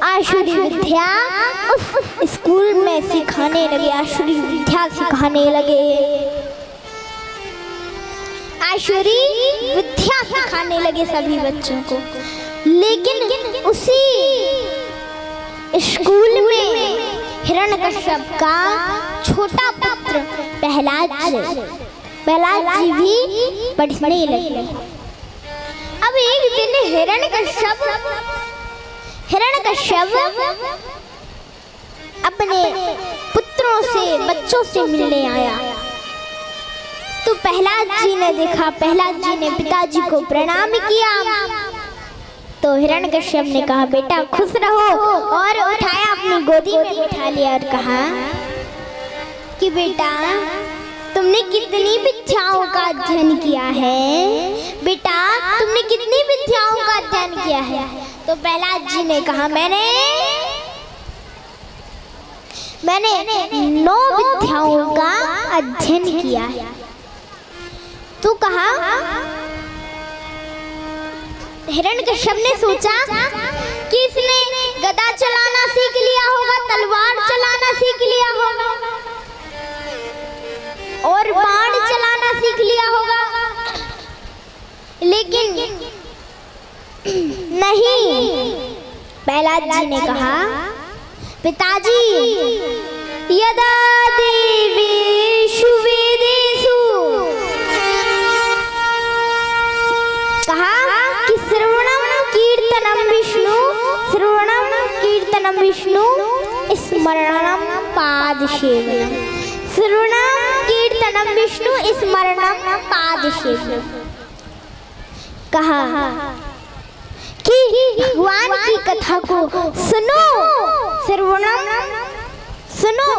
आसुरी विद्या उस स्कूल में सिखाने लगे, आसुरी विद्या सिखाने लगे, आसुरी विद्या सिखाने लगे सभी बच्चों को। लेकिन उसी स्कूल में हिरण्यकश्यप का छोटा पुत्र प्रहलाद जी भी पढ़ने लगे। अब एक दिन हिरण्यकश्यप अपने पुत्रों से बच्चों से मिलने आया तो प्रहलाद जी ने देखा, प्रहलाद जी ने पिताजी को प्रणाम किया। तो हिरण्यकश्यप ने कहा बेटा खुश रहो, और उठाया अपनी गोदी में बिठा लिया और कहा कि बेटा तुमने कितनी विद्याओं का अध्ययन किया है, बेटा तुमने कितनी विद्याओं का अध्ययन किया है। तो प्रहलाद जी ने कहा मैंने 9 विद्याओं का अध्ययन किया है। तो कहा, हिरण्यकश्यप ने सोचा कि इसने गदा चलाना सीख लिया होगा, तलवार चलाना सीख लिया होगा और बाण चलाना सीख लिया होगा, लेकिन नहीं। प्रहलाद जी ने कहा पिताजी यदा देवेषु वेदेषु, कहा कि श्रवणम कीर्तनम विष्णु, श्रवणम कीर्तनम विष्णु स्मरणम पादसेवनम, श्रवणम कीर्तनम विष्णु स्मरणम पादसेवनम। कहा कि भगवान की कथा को सुनो, श्रवणम सुनो,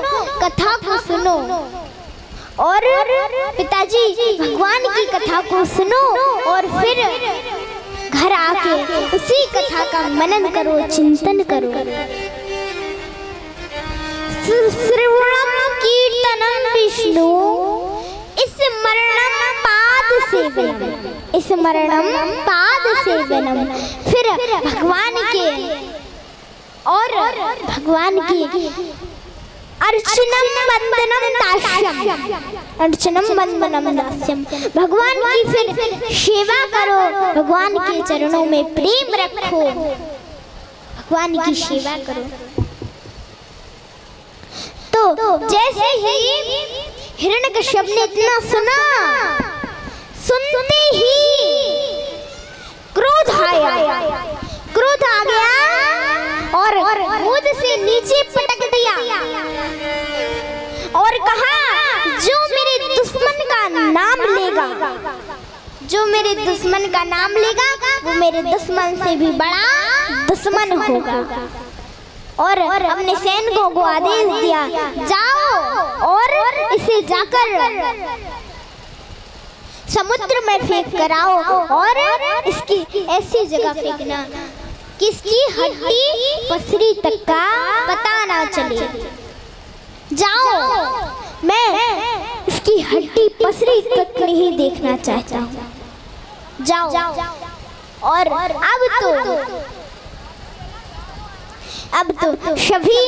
कथा को सुनो, और पिताजी भगवान की कथा को सुनो और फिर घर आके उसी कथा का मनन करो, चिंतन करो। श्रवणम कीर्तनम विष्णु स्मरणम पादसेवनम, स्मरणम पादसेवनम। फिर भगवान के और भगवान की अर्चनम वंदनम दास्यम, अर्चनम वंदनम दास्यम, भगवान की फिर सेवा करो, भगवान के चरणों में प्रेम रखो, भगवान की सेवा करो। तो जैसे ही हिरण्यकश्यप ने इतना सुना, सुनते ही क्रोध आया, क्रोध आ गया और गोद से नीचे पटक दिया और कहा जो मेरे दुश्मन का नाम लेगा, जो मेरे दुश्मन का नाम लेगा वो मेरे दुश्मन से भी बड़ा दुश्मन होगा। और अपने सैनिकों को आदेश दिया जाओ और इसे जाकर समुद्र में फेंक कर आओ और इसकी ऐसी जगह फेंकना कि इसकी हड्डी पसरी तक का पता ना चले। जाओ, मैं इसकी हड्डी पसरी तक नहीं देखना चाहता हूँ, जाओ। और अब तो सभी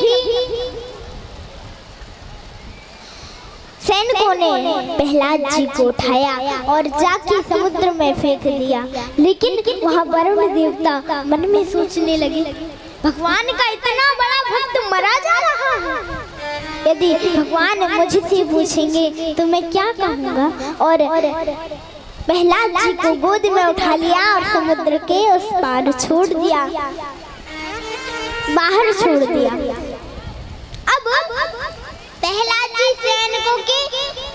सैनिकों ने प्रहलाद जी को उठाया और जाके समुद्र में फेंक दिया। लेकिन वहाँ वरुण देवता मन में सोचने लगे भगवान का इतना बड़ा भक्त मरा जा रहा है, यदि भगवान मुझसे पूछेंगे तो मैं क्या कहूँगा। और प्रहलाद जी को गोद में उठा लिया और समुद्र के उस पार छोड़ दिया, बाहर छोड़ दिया। अब प्रहलाद जी सैनिकों के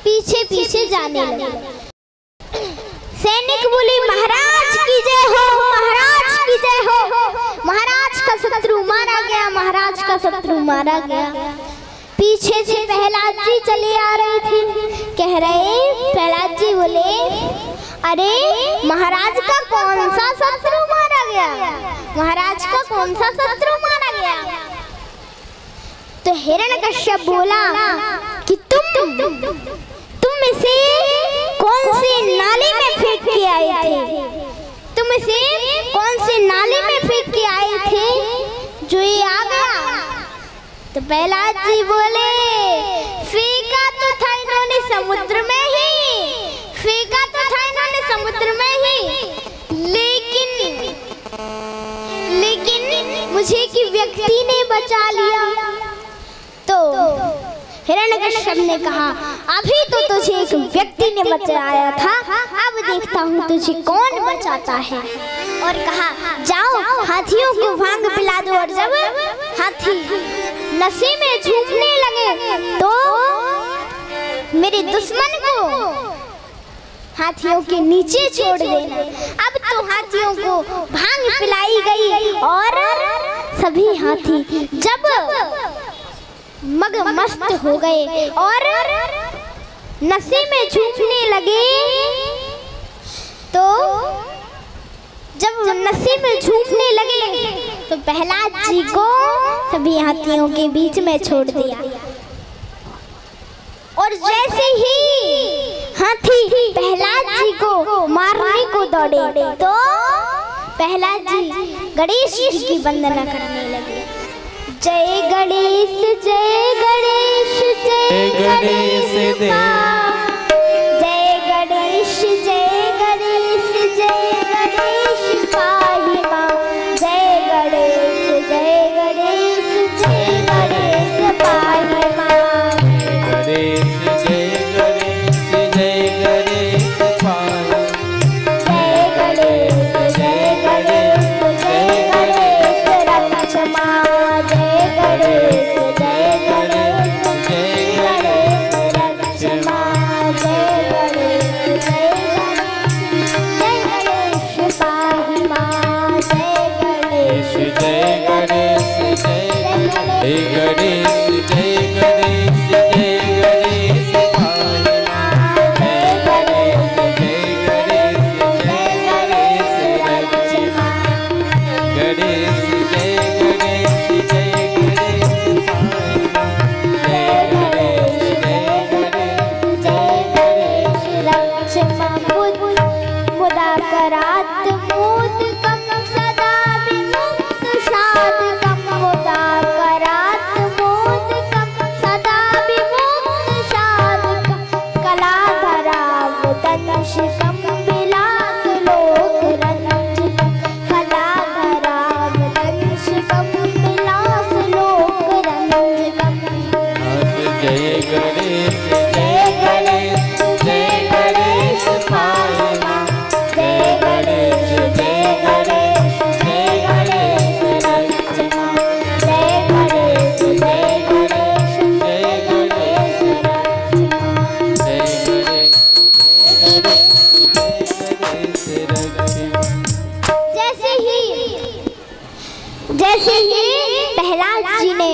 पीछे पीछे जाने लगे। सैनिक बोले महाराज की जय हो, महाराज की जय हो, महाराज का शत्रु मारा गया, महाराज का शत्रु मारा गया। पीछे से प्रहलाद जी चले आ रहे थे, कह रहे प्रहलाद जी बोले अरे महाराज का कौन सा शत्रु मारा गया, महाराज का कौन सा शत्रु मारा गया। तो हिरण्यकश्यप बोला कि तुम इसे कौन से नाले में फेंक के आए थे, तुम इसे कौन से नाले में फेंक के आए थे जो ये आ गया तो प्रहलाद जी बोले फेंका तो था इन्होंने समुद्र में ही, फेंका तो था इन्होंने समुद्र में ही, लेकिन मुझे कि व्यक्ति ने बचा लिया। तो हिरण्यकश्यप ने कहा अभी तो तुझे एक व्यक्ति ने बचाया था, अब देखता हूँ तुझे कौन बचाता है। और कहा जाओ हाथियों को भांग पिला दो। और जब हाथी नशे में झूमने लगे तो मेरे दुश्मन को हाथियों के नीचे छोड़ देना। अब तो हाथियों को भांग पिलाई गई और सभी हाथी जब मगमस्त हो गए और नशे में झूमने लगे, तो जब नशे में झूमने लगे तो प्रहलाद जी को सभी हाथियों के बीच में छोड़ दिया। और जैसे ही हाथी प्रहलाद जी को मारने को दौड़े तो प्रहलाद जी गणेश जी की वंदना करने लगे। जय गणेश जय गणेश जय गणेश जय गणेश जय गणेश जय गणेश पाहि मां। जय गणेश जय गणेश जय गणेश पाहि मां। गणेश जय गणेश जय गणेश पाहि। जय गणेश जय गणेश जय गणेश रक्ष मां। जय गणेश जय गणेश जय गणेश रक्ष मां। जय गणेश जय गणेश पाहि मां। जय गणेश जय गणेश जय गणेश जय गणेश जय गणेश पाहि मां। जय गणेश जय गणेश जय गणेश रक्ष मां। गणेश जय गणेश जय गणेश पाहि मां। जय गणेश जय गणेश जय गणेश रक्ष मां। मुदा करात मोदकं सदा विमुक्त शादकं। मुदा करात मोदकं सदा विमुक्त शादकं। कलाधरावतंशिकं विलास लोकरंजिकं। कलाधरावतंशिकं विलास लोकरंजिकं। जय गणेश जय गणेश जय गणेश पाहि मां। जय गणेश जय गणेश जय गणेश रक्ष मां। जय गणेश जय गणेश जय गणेश रक्ष मां। जय गणेश रक्ष मां। जैसे ही प्रहलाद जी ने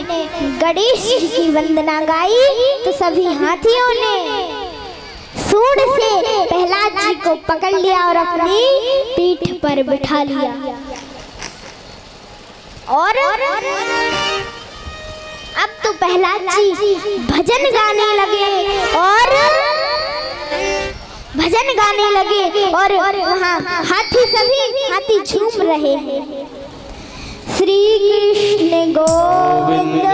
गणेश जी की वंदना गाई तो सभी हाथियों ने सूंड से प्रहलाद जी को पकड़ लिया और अपनी पीठ पर बिठा लिया। और अब तो प्रहलाद जी भजन गाने लगे और वहाँ सभी हाथी झूम रहे हैं। श्री कृष्ण गोविंद